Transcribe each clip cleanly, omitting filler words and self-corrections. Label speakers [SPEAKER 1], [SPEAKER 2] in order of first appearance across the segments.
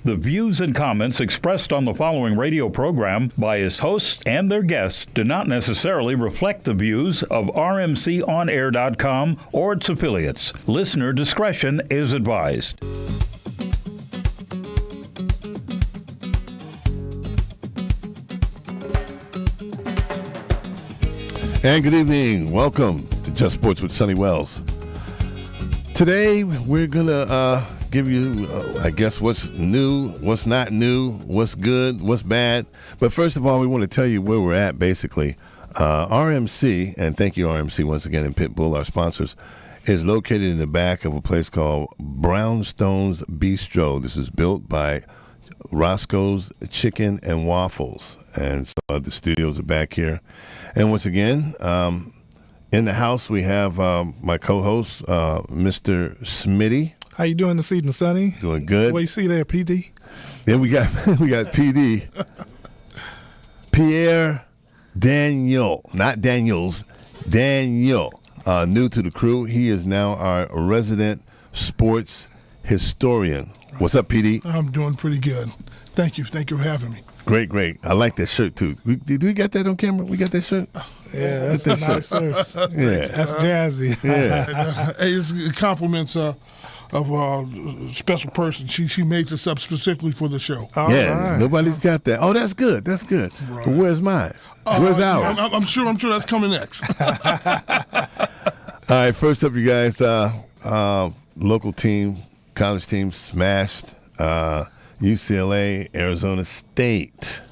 [SPEAKER 1] The views and comments expressed on the following radio program by its hosts and their guests do not necessarily reflect the views of RMCOnAir.com or its affiliates. Listener discretion is advised.
[SPEAKER 2] And good evening. Welcome to Just Sports with Sonny Wells. Today, we're going to give you, I guess, what's new, what's not new, what's good, what's bad. But first of all, we want to tell you where we're at, basically. RMC, and thank you, RMC, once again, and Pitbull, our sponsors, is located in the back of a place called Brownstone's Bistro. This is built by Roscoe's Chicken and Waffles. And so the studios are back here. And once again, in the house, we have my co-host, Mr. Smitty.
[SPEAKER 3] How you doing this evening, Sonny?
[SPEAKER 2] Doing good.
[SPEAKER 3] What you see there, PD?
[SPEAKER 2] Then we got PD. Pierre Daniel, not Daniels, Daniel, new to the crew. He is now our resident sports historian. What's up, PD?
[SPEAKER 4] I'm doing pretty good. Thank you for having me.
[SPEAKER 2] Great. I like that shirt, too. Did we get that on camera? We got that shirt?
[SPEAKER 3] Yeah, that's a nice shirt.
[SPEAKER 2] Yeah.
[SPEAKER 3] That's jazzy.
[SPEAKER 2] Yeah.
[SPEAKER 4] Hey, it's compliments of a special person. She made this up specifically for the show.
[SPEAKER 2] Right. Nobody's got that. Oh, that's good. Right. But where's mine? Where's ours?
[SPEAKER 4] I'm sure that's coming next.
[SPEAKER 2] All right, first up, you guys, local team, college team smashed UCLA, Arizona State.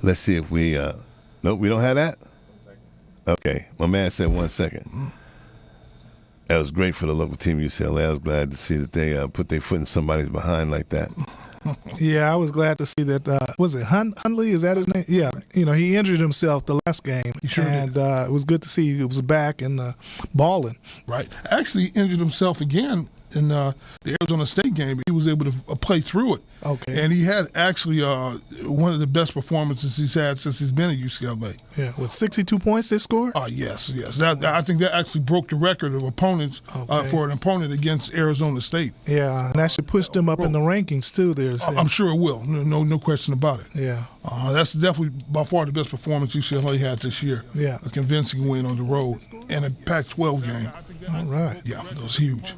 [SPEAKER 2] Let's see if we nope, we don't have that? Okay, my man said 1 second. That was great for the local team, UCLA. I was glad to see that they put their foot in somebody's behind like that.
[SPEAKER 3] Yeah, I was glad to see that. Was it Hundley? Is that his name? Yeah. He injured himself the last game.
[SPEAKER 4] He sure did.
[SPEAKER 3] It was good to see he was back and balling.
[SPEAKER 4] Right. Actually injured himself again in the Arizona State game. He was able to play through it.
[SPEAKER 3] Okay.
[SPEAKER 4] And he had actually one of the best performances he's had since he's been at UCLA.
[SPEAKER 3] Yeah. With 62 points they scored?
[SPEAKER 4] Yes. I think that actually broke the record of opponents for an opponent against Arizona State.
[SPEAKER 3] Yeah, and actually pushed them up in the rankings, too.
[SPEAKER 4] I'm sure it will. No question about it.
[SPEAKER 3] Yeah.
[SPEAKER 4] That's definitely by far the best performance UCLA had this year.
[SPEAKER 3] Yeah.
[SPEAKER 4] A convincing win on the road and a Pac-12 game.
[SPEAKER 3] All right.
[SPEAKER 4] Yeah, it was huge.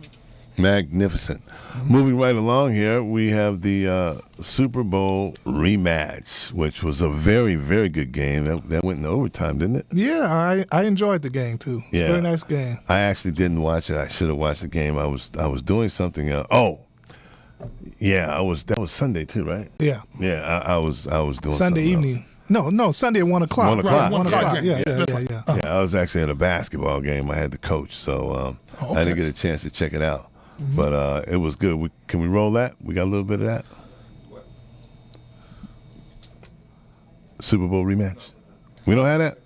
[SPEAKER 2] Magnificent. Moving right along here, we have the Super Bowl rematch, which was a very, very good game. That went into overtime, didn't it?
[SPEAKER 3] Yeah, I enjoyed the game, too.
[SPEAKER 2] Yeah.
[SPEAKER 3] Very nice game.
[SPEAKER 2] I actually didn't watch it. I should have watched the game. I was doing something else. That was Sunday, too, right?
[SPEAKER 3] Yeah.
[SPEAKER 2] Yeah, I was doing
[SPEAKER 3] Sunday evening.
[SPEAKER 2] else.
[SPEAKER 3] No, Sunday at 1 o'clock.
[SPEAKER 2] 1 o'clock.
[SPEAKER 3] Right, 1 o'clock. Yeah.
[SPEAKER 2] Yeah, I was actually at a basketball game. I had to coach, so I didn't get a chance to check it out. Mm-hmm. But it was good. Can we roll that? We got a little bit of that? Super Bowl rematch. We don't have that?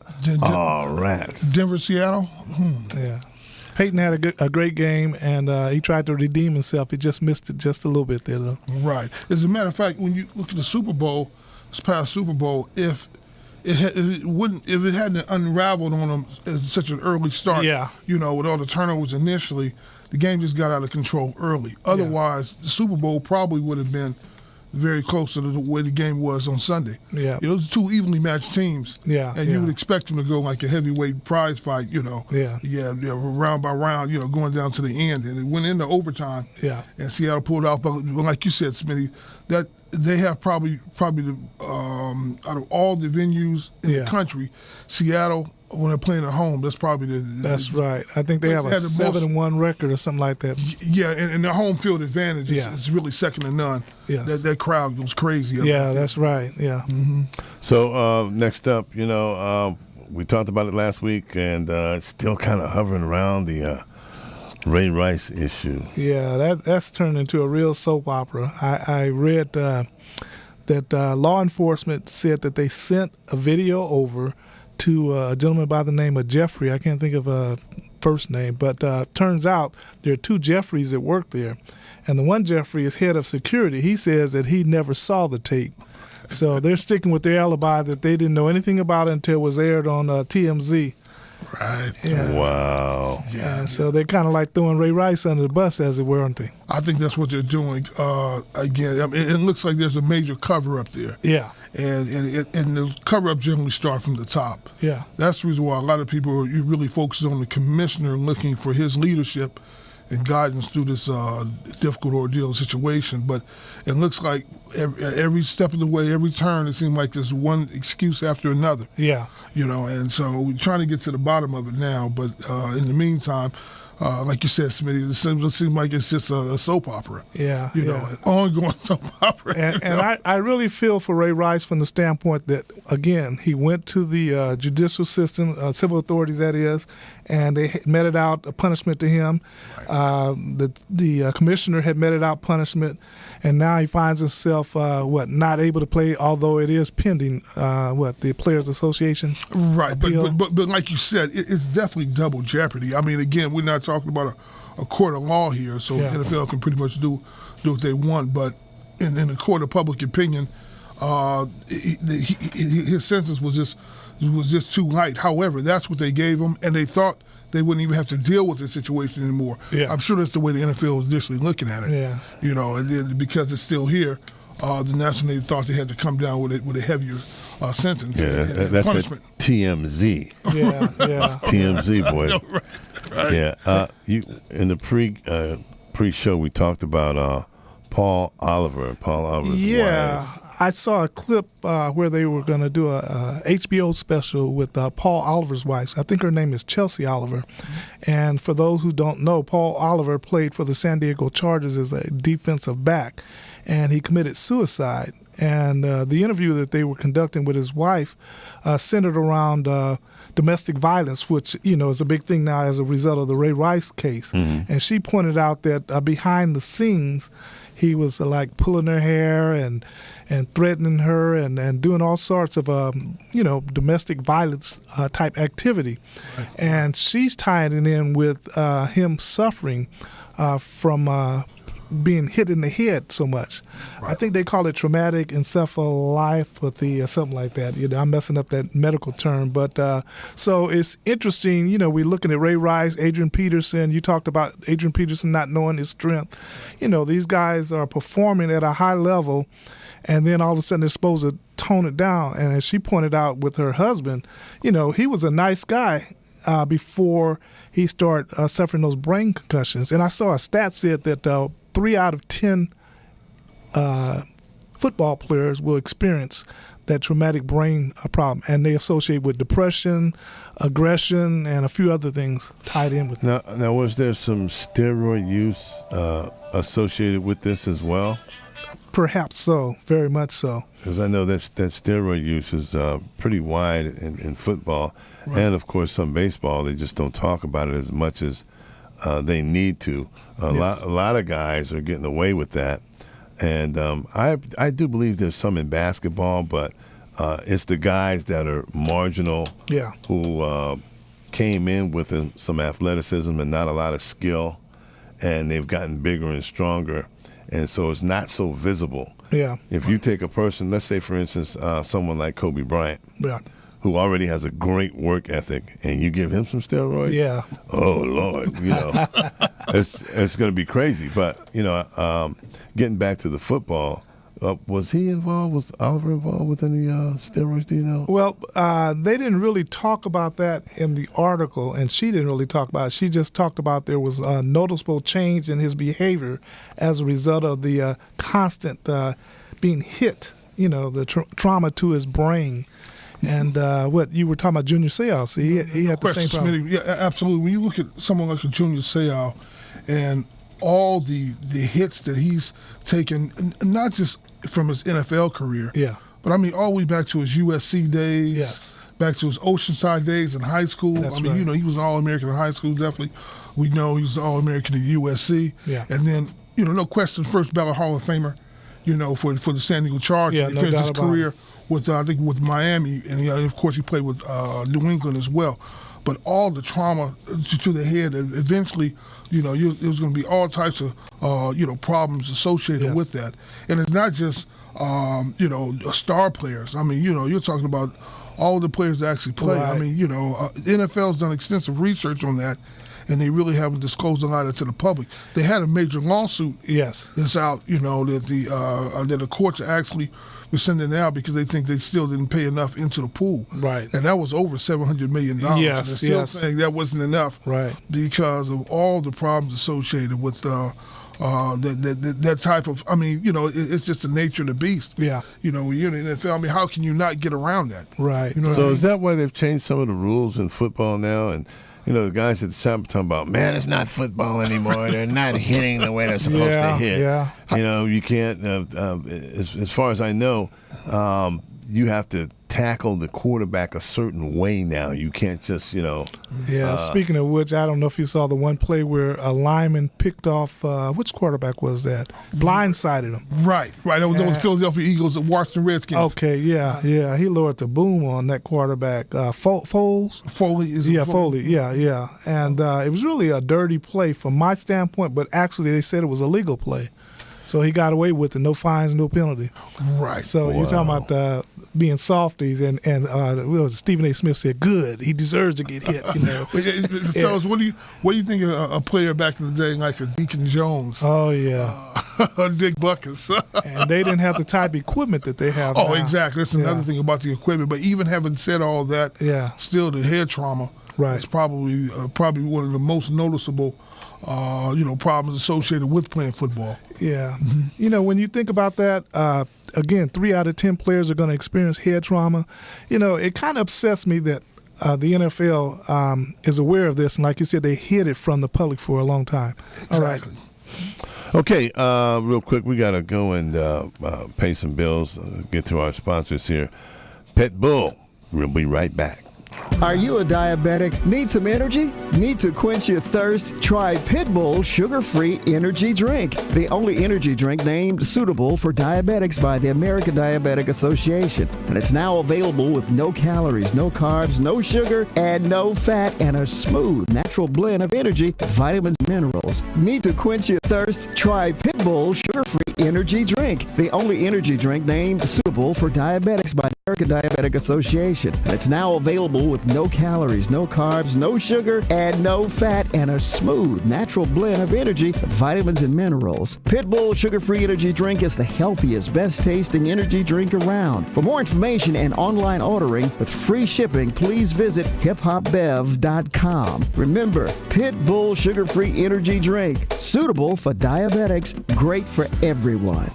[SPEAKER 2] Rats.
[SPEAKER 4] Denver, Seattle?
[SPEAKER 3] Yeah. Peyton had a great game, and he tried to redeem himself. He just missed it just a little bit there, though.
[SPEAKER 4] Right. As a matter of fact, when you look at the Super Bowl, this past Super Bowl, if it hadn't unraveled on them at such an early start, with all the turnovers initially, the game just got out of control early. Otherwise, the Super Bowl probably would have been very close to the way the game was on Sunday.
[SPEAKER 3] Yeah.
[SPEAKER 4] Those are two evenly matched teams.
[SPEAKER 3] Yeah.
[SPEAKER 4] And you would expect them to go like a heavyweight prize fight,
[SPEAKER 3] Yeah.
[SPEAKER 4] Yeah, round by round, going down to the end. And it went into overtime.
[SPEAKER 3] Yeah.
[SPEAKER 4] And Seattle pulled out. But like you said, Smitty, that they have probably the out of all the venues in the country, Seattle, when they're playing at home, that's probably
[SPEAKER 3] That's right. I think they have a 7-1 record or something like that.
[SPEAKER 4] Yeah, and their home field advantage is really second to none.
[SPEAKER 3] Yes.
[SPEAKER 4] That crowd goes crazy.
[SPEAKER 3] Yeah, that's right. Yeah.
[SPEAKER 4] Mm-hmm.
[SPEAKER 2] So next up, we talked about it last week, and it's still kind of hovering around the Ray Rice issue.
[SPEAKER 3] Yeah, that's turned into a real soap opera. I read that law enforcement said that they sent a video over to a gentleman by the name of Jeffrey. I can't think of a first name, but turns out there are two Jeffreys that work there. And the one Jeffrey is head of security. He says that he never saw the tape. So they're sticking with their alibi that they didn't know anything about it until it was aired on TMZ.
[SPEAKER 4] Right.
[SPEAKER 3] Yeah.
[SPEAKER 2] Wow.
[SPEAKER 3] Yeah. So they're kind of like throwing Ray Rice under the bus, as it were, aren't they?
[SPEAKER 4] I think that's what they're doing. Again, I mean, it looks like there's a major cover-up there.
[SPEAKER 3] Yeah.
[SPEAKER 4] And the cover-up generally start from the top.
[SPEAKER 3] Yeah.
[SPEAKER 4] That's the reason why a lot of people are really focusing on the commissioner, looking for his leadership and guidance through this difficult ordeal situation. But it looks like every step of the way, every turn, it seems like there's one excuse after another.
[SPEAKER 3] Yeah.
[SPEAKER 4] And so we're trying to get to the bottom of it now. But in the meantime, like you said, Smitty, it seems like it's just a soap opera.
[SPEAKER 3] Yeah.
[SPEAKER 4] An ongoing soap opera.
[SPEAKER 3] And I really feel for Ray Rice from the standpoint that, again, he went to the judicial system, civil authorities, that is, and they meted out a punishment to him. Right. The commissioner had meted out punishment, and now he finds himself, not able to play, although it is pending, the Players Association
[SPEAKER 4] Right,
[SPEAKER 3] appeal.
[SPEAKER 4] but like you said, it's definitely double jeopardy. I mean, again, we're not talking about a court of law here, so the NFL can pretty much do what they want. But in the court of public opinion, his sentence was just too light. However, that's what they gave him, and they thought they wouldn't even have to deal with this situation anymore. Yeah. I'm sure that's the way the NFL was initially looking at it. Yeah. And then because it's still here, the National League thought they had to come down with a heavier sentence.
[SPEAKER 2] Yeah, that's punishment. TMZ.
[SPEAKER 3] Yeah.
[SPEAKER 2] TMZ, boy.
[SPEAKER 4] No, right.
[SPEAKER 2] Yeah. You in the pre-show we talked about Paul Oliver's wife.
[SPEAKER 3] I saw a clip where they were going to do a HBO special with Paul Oliver's wife. I think her name is Chelsea Oliver. And for those who don't know, Paul Oliver played for the San Diego Chargers as a defensive back, and he committed suicide. And the interview that they were conducting with his wife centered around domestic violence, which, is a big thing now as a result of the Ray Rice case. Mm-hmm. And she pointed out that behind the scenes, he was like pulling her hair and threatening her and doing all sorts of domestic violence type activity. Right. And she's tying it in with him suffering from being hit in the head so much. Right. I think they call it traumatic encephalopathy or something like that. I'm messing up that medical term, but so it's interesting. We're looking at Ray Rice, Adrian Peterson. You talked about Adrian Peterson not knowing his strength. These guys are performing at a high level, and then all of a sudden they're supposed to tone it down. And as she pointed out with her husband, he was a nice guy before he started suffering those brain concussions. And I saw a stat said that 3 out of 10 football players will experience that traumatic brain problem, and they associate with depression, aggression, and a few other things tied in with it.
[SPEAKER 2] Now, was there some steroid use associated with this as well?
[SPEAKER 3] Perhaps so, very much so.
[SPEAKER 2] Because I know that steroid use is pretty wide in football, right. And of course some baseball. They just don't talk about it as much as they need to. A lot of guys are getting away with that, and I do believe there's some in basketball, but it's the guys that are marginal, who came in with some athleticism and not a lot of skill, and they've gotten bigger and stronger, and so it's not so visible. Yeah. If you take a person, let's say for instance, someone like Kobe Bryant. Yeah. Who already has a great work ethic, and you give him some steroids? Yeah. Oh, Lord, it's going to be crazy. But, getting back to the football, was Oliver involved with any steroids, do you know?
[SPEAKER 3] Well, they didn't really talk about that in the article, and she didn't really talk about it. She just talked about there was a noticeable change in his behavior as a result of the constant being hit, the trauma to his brain. And what you were talking about, Junior Seau, he had the same problem.
[SPEAKER 4] Yeah, absolutely. When you look at someone like a Junior Seau and all the hits that he's taken, not just from his NFL career, but I mean all the way back to his USC days, back to his Oceanside days in high school. That's right. He was an All-American in high school, definitely. We know he was an All-American at USC. Yeah. And then, no question, first ballot Hall of Famer, for the San Diego Chargers.
[SPEAKER 3] Yeah,
[SPEAKER 4] he finished his career with Miami, and of course he played with New England as well. But all the trauma to the head, and eventually, there's going to be all types of problems associated with that. And it's not just star players. I mean, you're talking about all the players that actually play.
[SPEAKER 3] Right.
[SPEAKER 4] I mean, the NFL's done extensive research on that, and they really haven't disclosed a lot of it to the public. They had a major lawsuit that's out, that the courts are actually rescinding out because they think they still didn't pay enough into the pool.
[SPEAKER 3] Right.
[SPEAKER 4] And that was over $700 million.
[SPEAKER 3] Yes,
[SPEAKER 4] and they're still saying that wasn't enough.
[SPEAKER 3] Right.
[SPEAKER 4] Because of all the problems associated with that type of, it's just the nature of the beast.
[SPEAKER 3] Yeah.
[SPEAKER 4] When you're in the NFL, how can you not get around that?
[SPEAKER 3] Right.
[SPEAKER 2] So is that why they've changed some of the rules in football now? And the guys at the top are talking about, man, it's not football anymore. They're not hitting the way they're supposed to hit.
[SPEAKER 3] Yeah.
[SPEAKER 2] You can't. As far as I know, you have to tackle the quarterback a certain way now. You can't just,
[SPEAKER 3] Yeah, speaking of which, I don't know if you saw the one play where a lineman picked off, which quarterback was that? Blindsided him.
[SPEAKER 4] Right. That was Philadelphia Eagles and Washington Redskins.
[SPEAKER 3] Okay, yeah. He lowered the boom on that quarterback. Foles?
[SPEAKER 4] Foley.
[SPEAKER 3] Foley, yeah. And it was really a dirty play from my standpoint, but actually they said it was a legal play. So he got away with it, no fines, no penalty.
[SPEAKER 4] Right.
[SPEAKER 3] So you're talking about being softies, and Stephen A. Smith said, "Good, he deserves to get hit."
[SPEAKER 4] Fellas, what do you think of a player back in the day like a Deacon Jones?
[SPEAKER 3] Oh yeah,
[SPEAKER 4] Dick Buckus.
[SPEAKER 3] And they didn't have the type of equipment that they have. now.
[SPEAKER 4] Exactly. That's another thing about the equipment. But even having said all that, still the head trauma is probably one of the most noticeable. Problems associated with playing football.
[SPEAKER 3] Yeah. When you think about that, again, 3 out of 10 players are going to experience head trauma. It kind of upsets me that the NFL is aware of this. And like you said, they hid it from the public for a long time.
[SPEAKER 4] Exactly.
[SPEAKER 3] All right.
[SPEAKER 2] Okay, real quick, we got to go and pay some bills, get to our sponsors here. Pit Bull. We'll be right back.
[SPEAKER 5] Are you a diabetic? Need some energy? Need to quench your thirst? Try Pit Bull Sugar-Free Energy Drink, the only energy drink named suitable for diabetics by the American Diabetic Association. And it's now available with no calories, no carbs, no sugar, and no fat, and a smooth, natural blend of energy, vitamins, and minerals. Need to quench your thirst? Try Pit Bull Sugar-Free Energy Drink, the only energy drink named suitable for diabetics by the American Diabetic Association. And it's now available with no calories, no carbs, no sugar, and no fat, and a smooth, natural blend of energy, vitamins, and minerals. Pit Bull Sugar-Free Energy Drink is the healthiest, best-tasting energy drink around. For more information and online ordering with free shipping, please visit hiphopbev.com. Remember, Pit Bull Sugar-Free Energy Drink, suitable for diabetics, great for everyone.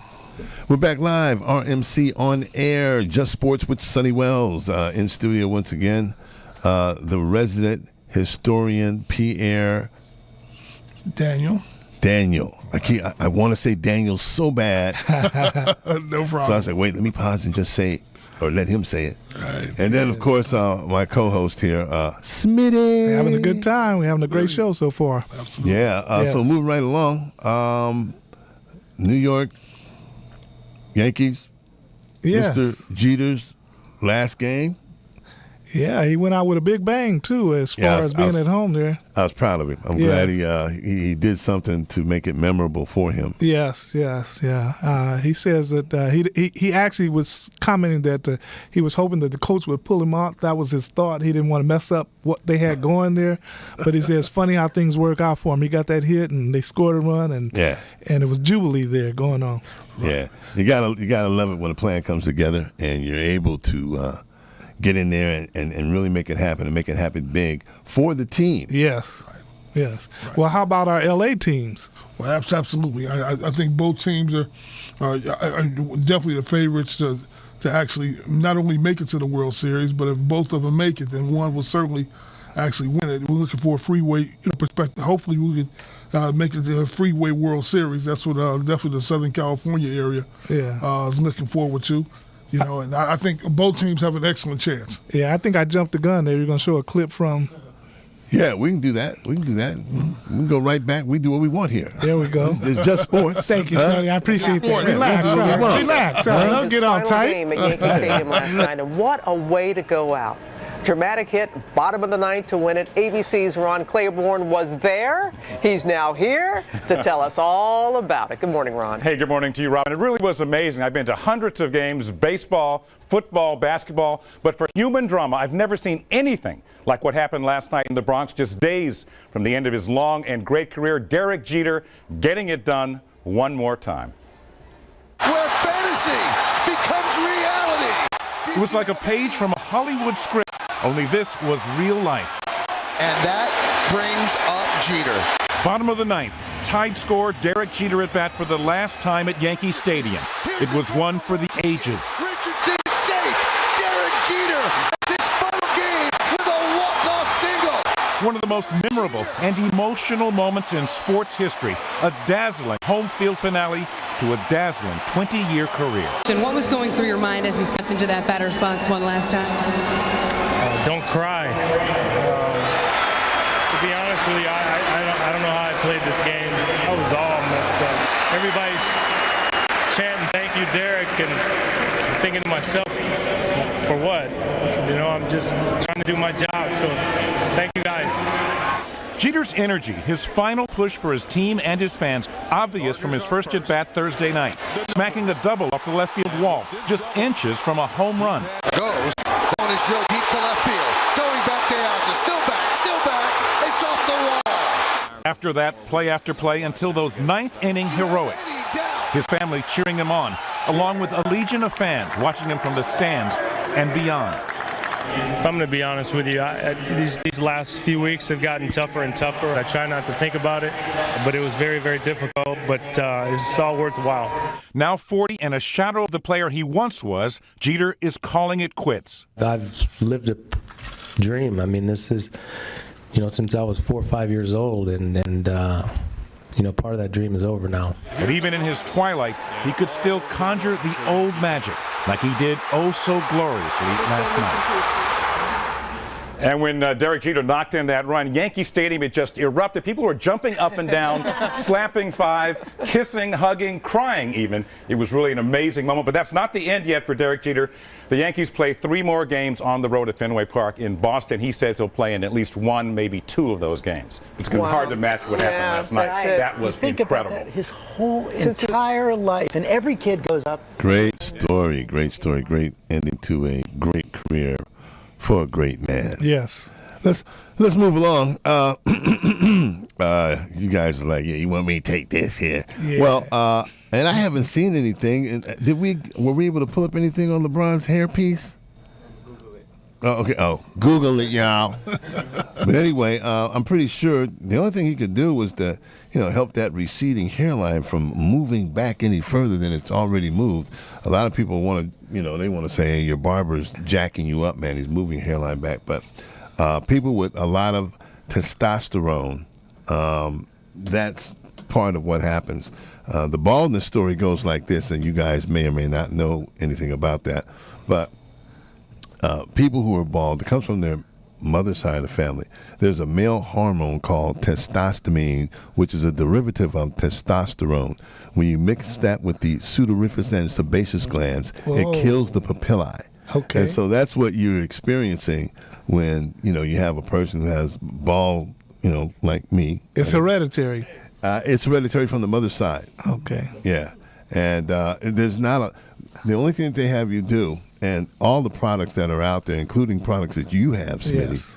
[SPEAKER 2] We're back live, RMC on air, Just Sports with Sonny Wells. In studio once again, the resident historian, Pierre
[SPEAKER 4] Daniel.
[SPEAKER 2] I want to say Daniel so bad.
[SPEAKER 4] No problem.
[SPEAKER 2] So I said, wait, let me pause and just say it, or let him say it.
[SPEAKER 4] Right.
[SPEAKER 2] And then, of course, my co-host here, Smitty.
[SPEAKER 3] We're having a good time. We're having a great show so far.
[SPEAKER 4] Absolutely.
[SPEAKER 2] Yeah,
[SPEAKER 3] Yes.
[SPEAKER 2] So moving right along, New York Yankees,
[SPEAKER 3] Yes.
[SPEAKER 2] Mr. Jeter's last game.
[SPEAKER 3] Yeah, he went out with a big bang, too, as far as being at home there.
[SPEAKER 2] I was proud of him. I'm glad he did something to make it memorable for him.
[SPEAKER 3] Yes. He says that he actually was commenting that he was hoping that the coach would pull him out. That was his thought. He didn't want to mess up what they had going there. But he says, funny how things work out for him. He got that hit, and they scored a run, and it was jubilee there going on.
[SPEAKER 2] Yeah, you gotta love it when a plan comes together and you're able to get in there and really make it happen and make it happen big for the team.
[SPEAKER 3] Yes. Well, how about our LA teams?
[SPEAKER 4] Well, absolutely. I think both teams are definitely the favorites to actually not only make it to the World Series, but if both of them make it, then one will certainly actually win it. We're looking for a freeway perspective. Hopefully we can make it to a freeway World Series. That's what definitely the Southern California area is looking forward to. And I think both teams have an excellent chance.
[SPEAKER 3] Yeah, I think I jumped the gun there. You're going to show a clip from...
[SPEAKER 2] Yeah, we can do that. We can go right back. We do what we want here.
[SPEAKER 3] There we go.
[SPEAKER 2] It's just sports.
[SPEAKER 3] Thank you, Sonny. I appreciate that. Relax. Don't get all tight.
[SPEAKER 6] Game at Yankee Stadium last night, and what a way to go out. Dramatic hit, bottom of the ninth to win it. ABC's Ron Claiborne was there. He's now here to tell us all about it. Good morning, Ron.
[SPEAKER 7] Hey, good morning to you, Robin. It really was amazing. I've been to hundreds of games, baseball, football, basketball, but for human drama, I've never seen anything like what happened last night in the Bronx, just days from the end of his long and great career. Derek Jeter getting it done one more time.
[SPEAKER 8] Where fantasy becomes reality.
[SPEAKER 9] It was like a page from a Hollywood script, only this was real life.
[SPEAKER 8] And that brings up Jeter.
[SPEAKER 9] Bottom of the ninth, tied score, Derek Jeter at bat for the last time at Yankee Stadium. It was one for the ages.
[SPEAKER 8] Richardson is safe. Derek Jeter has his final game with a walk-off single.
[SPEAKER 9] One of the most memorable and emotional moments in sports history. A dazzling home field finale to a dazzling 20-year career.
[SPEAKER 10] And what was going through your mind as he stepped into that batter's box one last time?
[SPEAKER 11] Don't cry. To be honest with you, I don't know how I played this game. I was all messed up. Everybody's chanting, "Thank you, Derek," and I'm thinking to myself, for what? You know, I'm just trying to do my job, so thank you guys.
[SPEAKER 9] Jeter's energy, his final push for his team and his fans, obvious from his first at-bat Thursday night, smacking a double off the left field wall, just inches from a home run.
[SPEAKER 8] Goes, on his drill deep to left field, going back to Asa, still back, it's off the wall.
[SPEAKER 9] After that, play after play until those ninth inning heroics. His family cheering him on, along with a legion of fans watching him from the stands and beyond.
[SPEAKER 11] If I'm going to be honest with you, these last few weeks have gotten tougher and tougher. I try not to think about it, but it was very, very difficult, but it's all worthwhile.
[SPEAKER 9] Now 40 and a shadow of the player he once was, Jeter is calling it quits.
[SPEAKER 12] I've lived a dream. I mean, this is, you know, since I was 4 or 5 years old, and you know, part of that dream is over now.
[SPEAKER 9] But even in his twilight, he could still conjure the old magic, like he did oh so gloriously last night.
[SPEAKER 7] And when Derek Jeter knocked in that run, Yankee Stadium, it just erupted. People were jumping up and down, slapping five, kissing, hugging, crying even. It was really an amazing moment. But that's not the end yet for Derek Jeter. The Yankees play 3 more games on the road at Fenway Park in Boston. He says he'll play in at least 1, maybe 2 of those games. It's going to be hard to match what happened last night. That was incredible.
[SPEAKER 13] About that, his whole entire life, and every kid goes up.
[SPEAKER 2] Great story, great ending to a great career for a great man.
[SPEAKER 3] Yes.
[SPEAKER 2] Let's move along. You guys are like, yeah, you want me to take this here? Yeah. Well, and I haven't seen anything. And were we able to pull up anything on LeBron's hairpiece? Oh, okay. Oh, Google it, y'all. But anyway, I'm pretty sure the only thing he could do was to, help that receding hairline from moving back any further than it's already moved. A lot of people want to, they want to say, hey, your barber's jacking you up, man. He's moving hairline back. But people with a lot of testosterone, that's part of what happens. The baldness story goes like this, and you guys may or may not know anything about that. But people who are bald, it comes from their mother's side of the family. There's a male hormone called testosterone, which is a derivative of testosterone. When you mix that with the sudoriferous and sebaceous glands, it kills the papillae.
[SPEAKER 3] Okay.
[SPEAKER 2] And so that's what you're experiencing when, you have a person who has bald, like me.
[SPEAKER 3] It's hereditary.
[SPEAKER 2] It's hereditary from the mother's side.
[SPEAKER 3] Okay.
[SPEAKER 2] Yeah. And there's not the only thing that they have you do, and all the products that are out there, including products that you have, Smitty,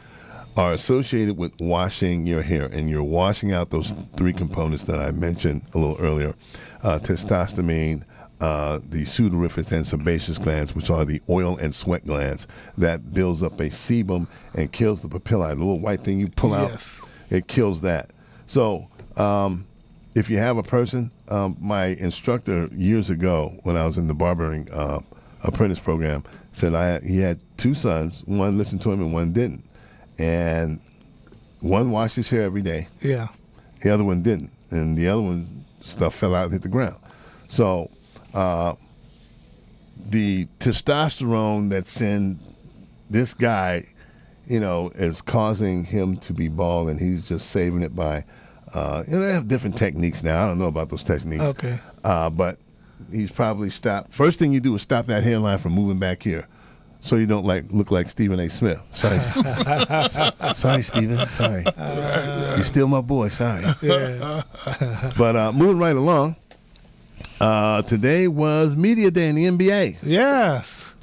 [SPEAKER 2] are associated with washing your hair. And you're washing out those 3 components that I mentioned a little earlier. Testosterone, the sudoriferous and sebaceous glands, which are the oil and sweat glands, that builds up a sebum and kills the papillae. The little white thing you pull out, it kills that. So if you have a person, my instructor years ago when I was in the barbering apprentice program said he had 2 sons. One listened to him and one didn't. And one washed his hair every day.
[SPEAKER 3] Yeah.
[SPEAKER 2] The other one didn't. And the other one, stuff fell out and hit the ground. So the testosterone that's in this guy, is causing him to be bald, and he's just saving it by, they have different techniques now. I don't know about those techniques.
[SPEAKER 3] Okay.
[SPEAKER 2] But he's probably stopped. First thing you do is stop that hairline from moving back here. so you don't look like Stephen A. Smith. Sorry, sorry, Stephen. Sorry, you're still my boy. Sorry.
[SPEAKER 3] Yeah.
[SPEAKER 2] But moving right along, today was Media Day in the NBA.
[SPEAKER 3] Yes.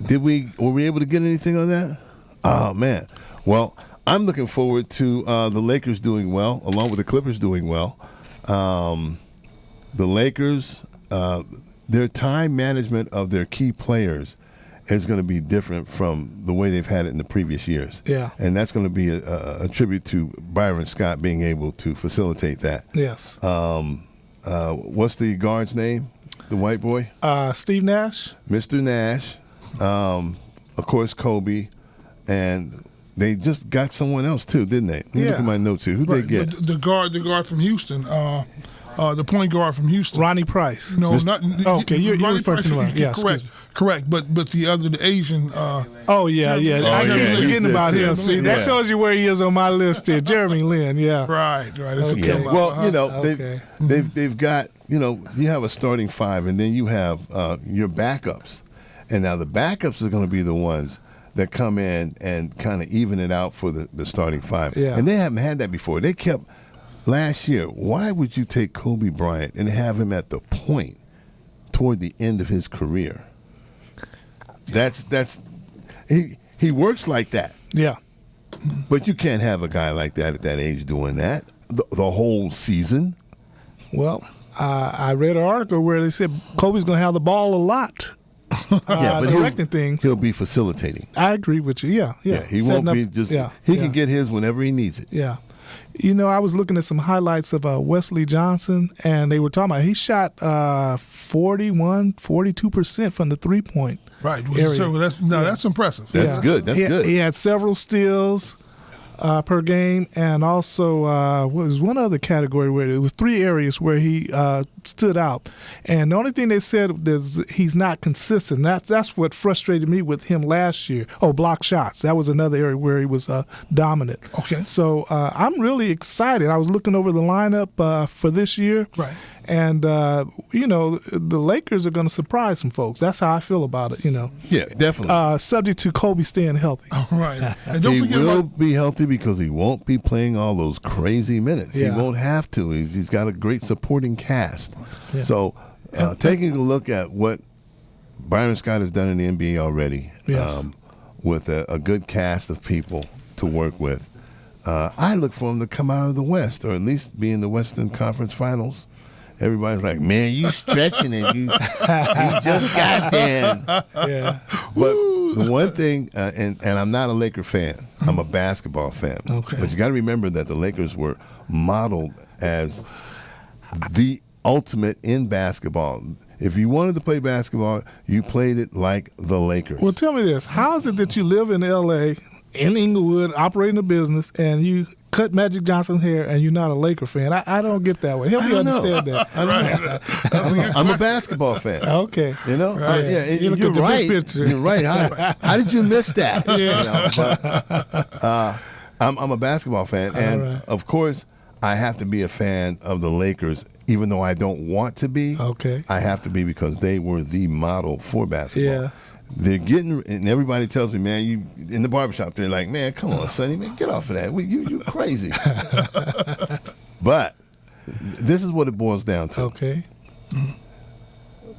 [SPEAKER 2] Were we able to get anything on that? Oh man. Well, I'm looking forward to the Lakers doing well, along with the Clippers doing well. The Lakers, their time management of their key players is going to be different from the way they've had it in the previous years.
[SPEAKER 3] Yeah.
[SPEAKER 2] And that's going to be a tribute to Byron Scott being able to facilitate that.
[SPEAKER 3] Yes.
[SPEAKER 2] What's the guard's name? The white boy?
[SPEAKER 3] Steve Nash.
[SPEAKER 2] Mr. Nash. Of course, Kobe. And they just got someone else, too, didn't they? Let me look at my notes here. Who'd they get?
[SPEAKER 4] The guard from Houston. The point guard from Houston,
[SPEAKER 3] Ronnie Price.
[SPEAKER 4] No, not
[SPEAKER 3] okay. You're referring to him. Yeah,
[SPEAKER 4] correct. But the Asian.
[SPEAKER 3] Oh yeah. I keep forgetting about him. See, that shows you where he is on my list here. Jeremy Lin. Yeah.
[SPEAKER 4] Right.
[SPEAKER 2] Okay. Well, they've got you have a starting five, and then you have your backups, and now the backups are going to be the ones that come in and kind of even it out for the starting five.
[SPEAKER 3] Yeah.
[SPEAKER 2] And they haven't had that before. They kept. Last year, why would you take Kobe Bryant and have him at the point toward the end of his career? He works like that.
[SPEAKER 3] Yeah.
[SPEAKER 2] But you can't have a guy like that at that age doing that the whole season.
[SPEAKER 3] Well, I read an article where they said Kobe's going to have the ball a lot.
[SPEAKER 2] But
[SPEAKER 3] directing things.
[SPEAKER 2] He'll be facilitating.
[SPEAKER 3] I agree with you. Yeah.
[SPEAKER 2] He won't be just. He can get his whenever he needs it.
[SPEAKER 3] Yeah. I was looking at some highlights of Wesley Johnson, and they were talking about he shot 42% from the three-point area.
[SPEAKER 4] So that's impressive.
[SPEAKER 2] That's good. That's good.
[SPEAKER 3] He had several steals per game, and also was one other category where it was three areas where he stood out. And the only thing they said is he's not consistent. That's what frustrated me with him last year. Oh, block shots. That was another area where he was dominant.
[SPEAKER 4] Okay.
[SPEAKER 3] So I'm really excited. I was looking over the lineup for this year.
[SPEAKER 4] Right.
[SPEAKER 3] And, the Lakers are going to surprise some folks. That's how I feel about it,
[SPEAKER 2] Yeah, definitely.
[SPEAKER 3] Subject to Kobe staying healthy.
[SPEAKER 4] Right. And
[SPEAKER 2] he will be healthy because he won't be playing all those crazy minutes.
[SPEAKER 3] Yeah.
[SPEAKER 2] He won't have to. He's got a great supporting cast.
[SPEAKER 3] Yeah.
[SPEAKER 2] So taking a look at what Byron Scott has done in the NBA already,
[SPEAKER 3] yes.
[SPEAKER 2] With a good cast of people to work with, I look for him to come out of the West, or at least be in the Western Conference Finals. Everybody's like, man, you stretching it. You just got there.
[SPEAKER 3] Yeah.
[SPEAKER 2] But the one thing, and I'm not a Laker fan. I'm a basketball fan.
[SPEAKER 3] Okay.
[SPEAKER 2] But you got to remember that the Lakers were modeled as the ultimate in basketball. If you wanted to play basketball, you played it like the Lakers.
[SPEAKER 3] Well, tell me this. How is it that you live in L.A., in Inglewood, operating a business, and you cut Magic Johnson's hair and you're not a Laker fan? I don't get that way. Help me understand that.
[SPEAKER 2] I'm a basketball fan.
[SPEAKER 3] Okay.
[SPEAKER 2] Right.
[SPEAKER 3] Yeah,
[SPEAKER 2] you're right. You're right. How did you miss that?
[SPEAKER 3] Yeah.
[SPEAKER 2] I'm a basketball fan, and of course, I have to be a fan of the Lakers, even though I don't want to be.
[SPEAKER 3] Okay.
[SPEAKER 2] I have to be because they were the model for basketball.
[SPEAKER 3] Yeah.
[SPEAKER 2] They're getting, and everybody tells me, man, you in the barbershop, they're like, man, come on, Sonny, man, get off of that. You crazy. But this is what it boils down to.
[SPEAKER 3] Okay.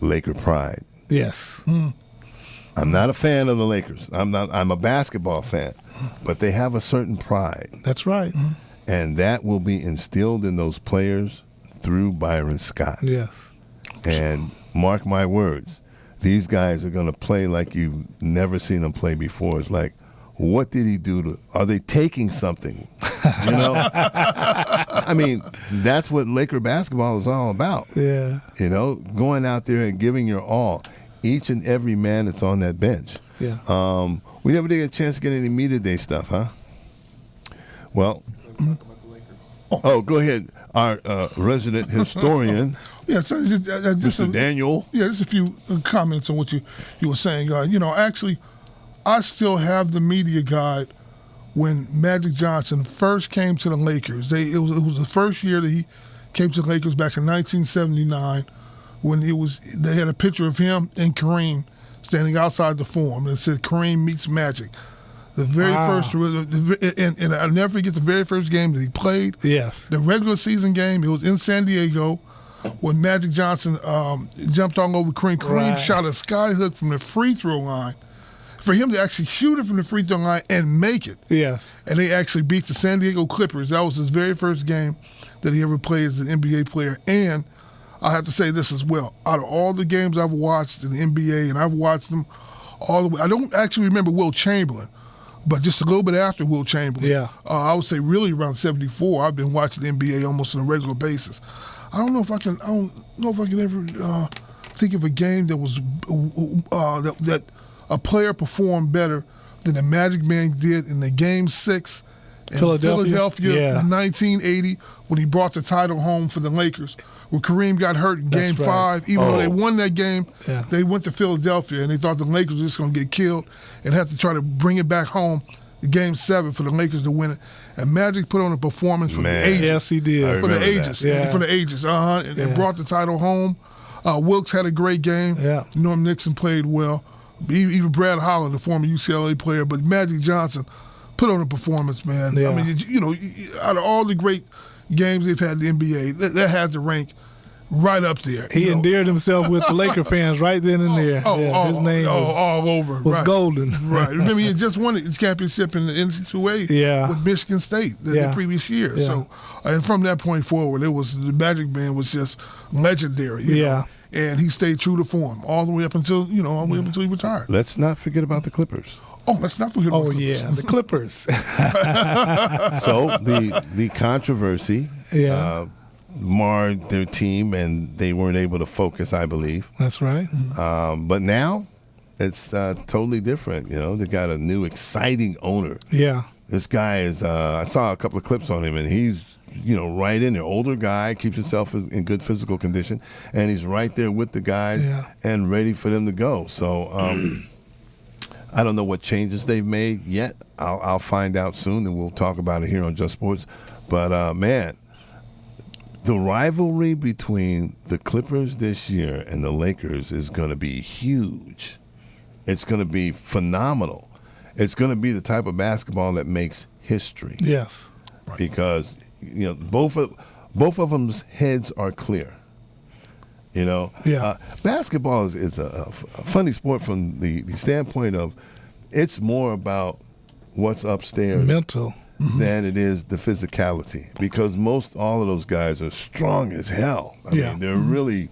[SPEAKER 2] Laker pride.
[SPEAKER 3] Yes.
[SPEAKER 2] I'm not a fan of the Lakers. I'm a basketball fan, but they have a certain pride.
[SPEAKER 3] That's right.
[SPEAKER 2] And that will be instilled in those players through Byron Scott.
[SPEAKER 3] Yes.
[SPEAKER 2] And mark my words, these guys are going to play like you've never seen them play before. It's like, what did he do are they taking something? I mean, that's what Laker basketball is all about.
[SPEAKER 3] Yeah.
[SPEAKER 2] Going out there and giving your all. Each and every man that's on that bench.
[SPEAKER 3] Yeah.
[SPEAKER 2] We never did get a chance to get any media day stuff, huh? Well, go ahead. Our resident historian, Mr. Daniel.
[SPEAKER 4] Yeah, just a few comments on what you were saying. Actually, I still have the media guide when Magic Johnson first came to the Lakers. It was the first year that he came to the Lakers back in 1979 when they had a picture of him and Kareem standing outside the Forum, and it said Kareem meets Magic. The very first, and I'll never forget the very first game that he played.
[SPEAKER 3] Yes.
[SPEAKER 4] The regular season game, it was in San Diego when Magic Johnson jumped all over Kareem. Kareem shot a skyhook from the free throw line. For him to actually shoot it from the free throw line and make it.
[SPEAKER 3] Yes.
[SPEAKER 4] And they actually beat the San Diego Clippers. That was his very first game that he ever played as an NBA player. And I have to say this as well. Out of all the games I've watched in the NBA, and I've watched them all the way, I don't actually remember Wilt Chamberlain, but just a little bit after Wilt Chamberlain.
[SPEAKER 3] Yeah.
[SPEAKER 4] I would say really around 74, I've been watching the NBA almost on a regular basis. I don't know if I can ever think of a game that was that a player performed better than the Magic Man did in the Game 6 in Philadelphia in 1980 when he brought the title home for the Lakers, where Kareem got hurt in Game 5. Even though they won that game, they went to Philadelphia and they thought the Lakers were just going to get killed and had to try to bring it back home in Game 7 for the Lakers to win it. And Magic put on a performance for the ages.
[SPEAKER 3] Yes, he did.
[SPEAKER 4] For the ages. For the ages. And brought the title home. Wilkes had a great game.
[SPEAKER 3] Yeah.
[SPEAKER 4] Norm Nixon played well. Even Brad Holland, the former UCLA player, but Magic Johnson put on a performance, man.
[SPEAKER 3] Yeah.
[SPEAKER 4] I mean, out of all the great games they've had in the NBA, that had to rank right up there.
[SPEAKER 3] He endeared himself with the Laker fans right then and there. His name was
[SPEAKER 4] all over.
[SPEAKER 3] Was golden.
[SPEAKER 4] Right. Remember, he had just won the championship in the NCAA with Michigan State the previous year.
[SPEAKER 3] Yeah.
[SPEAKER 4] So, and from that point forward, the Magic Man was just legendary. You know? And he stayed true to form all the way up until he retired.
[SPEAKER 2] Let's not forget about the Clippers.
[SPEAKER 4] Oh, let's not forget about the Clippers.
[SPEAKER 3] The Clippers.
[SPEAKER 2] So the controversy marred their team, and they weren't able to focus, I believe.
[SPEAKER 3] That's right.
[SPEAKER 2] But now it's totally different. They got a new, exciting owner.
[SPEAKER 3] Yeah.
[SPEAKER 2] This guy is, I saw a couple of clips on him, and he's, right in there. Older guy, keeps himself in good physical condition, and he's right there with the guys and ready for them to go. So I don't know what changes they've made yet. I'll find out soon, and we'll talk about it here on Just Sports. But, man, the rivalry between the Clippers this year and the Lakers is going to be huge. It's going to be phenomenal. It's going to be the type of basketball that makes history.
[SPEAKER 3] Yes.
[SPEAKER 2] Because both of them's heads are clear. Basketball is a funny sport from the standpoint of it's more about what's upstairs,
[SPEAKER 3] mental,
[SPEAKER 2] than it is the physicality. Because all of those guys are strong as hell. I mean, they're really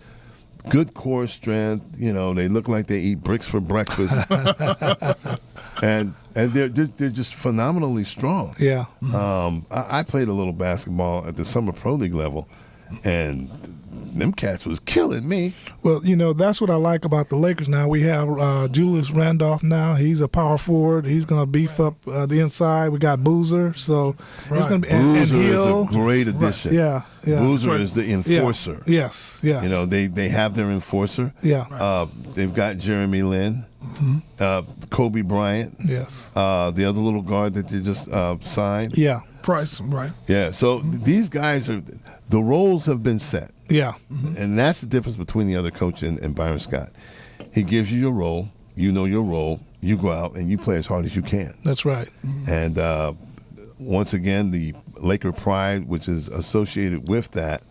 [SPEAKER 2] good core strength. They look like they eat bricks for breakfast, and they're just phenomenally strong.
[SPEAKER 3] Yeah.
[SPEAKER 2] I played a little basketball at the Summer Pro League level, and them cats was killing me.
[SPEAKER 3] Well, that's what I like about the Lakers now. We have Julius Randolph now. He's a power forward. He's going to beef up the inside. We got Boozer. So it's going to be
[SPEAKER 2] Boozer
[SPEAKER 3] and Hill.
[SPEAKER 2] is a great addition.
[SPEAKER 3] Right. Yeah.
[SPEAKER 2] Boozer is the enforcer.
[SPEAKER 3] Yeah. Yes. Yeah.
[SPEAKER 2] They have their enforcer.
[SPEAKER 3] Yeah.
[SPEAKER 2] They've got Jeremy Lin, Kobe Bryant.
[SPEAKER 3] Yes.
[SPEAKER 2] The other little guard that they just signed.
[SPEAKER 3] Yeah.
[SPEAKER 4] Price, right.
[SPEAKER 2] Yeah. So these guys the roles have been set.
[SPEAKER 3] Yeah.
[SPEAKER 2] And that's the difference between the other coach and Byron Scott. He gives you your role. You know your role. You go out and you play as hard as you can.
[SPEAKER 3] That's right.
[SPEAKER 2] And once again, the Laker pride, which is associated with that.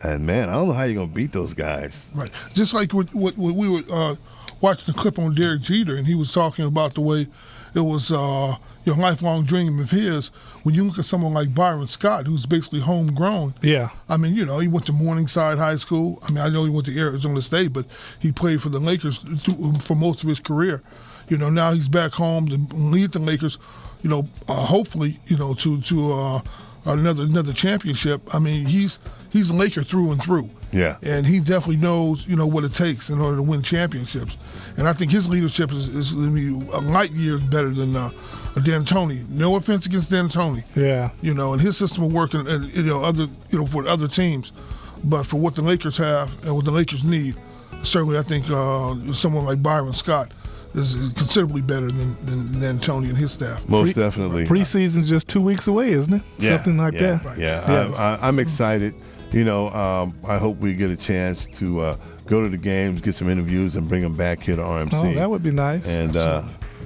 [SPEAKER 2] And, man, I don't know how you're going to beat those guys.
[SPEAKER 4] Right. Just like what we were watching the clip on Derek Jeter, and he was talking about the way it was a lifelong dream of his. When you look at someone like Byron Scott, who's basically homegrown.
[SPEAKER 3] Yeah.
[SPEAKER 4] I mean, he went to Morningside High School. I mean, I know he went to Arizona State, but he played for the Lakers for most of his career. Now he's back home to lead the Lakers, hopefully, to another championship. I mean, he's a Laker through and through.
[SPEAKER 2] Yeah.
[SPEAKER 4] And he definitely knows, what it takes in order to win championships. And I think his leadership is going to be a light year better than D'Antoni. No offense against D'Antoni.
[SPEAKER 3] Yeah.
[SPEAKER 4] And his system will work for other teams. But for what the Lakers have and what the Lakers need, certainly I think someone like Byron Scott is considerably better than Tony and his staff.
[SPEAKER 2] Most definitely.
[SPEAKER 3] Preseason's just 2 weeks away, isn't it?
[SPEAKER 2] Yeah,
[SPEAKER 3] Something like that.
[SPEAKER 2] Right. Yeah. I'm excited. I hope we get a chance to go to the games, get some interviews, and bring them back here to RMC.
[SPEAKER 3] Oh, that would be nice.
[SPEAKER 2] And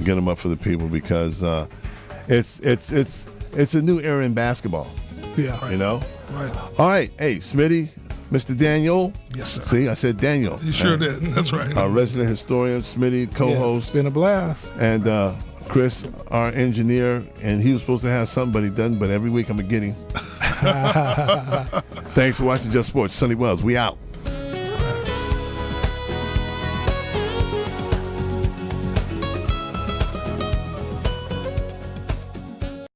[SPEAKER 2] get them up for the people because it's a new era in basketball.
[SPEAKER 3] Yeah.
[SPEAKER 2] You know?
[SPEAKER 4] Right.
[SPEAKER 2] All right. Hey, Smitty, Mr. Daniel.
[SPEAKER 4] Yes, sir.
[SPEAKER 2] See, I said Daniel.
[SPEAKER 4] You sure did. That's right.
[SPEAKER 2] Our resident historian, Smitty, co-host.
[SPEAKER 3] Yes, it's been a blast.
[SPEAKER 2] And Chris, our engineer, and he was supposed to have something, but he doesn't. But every week I'm going to get him. Thanks for watching Just Sports. Sonny Wells, we out.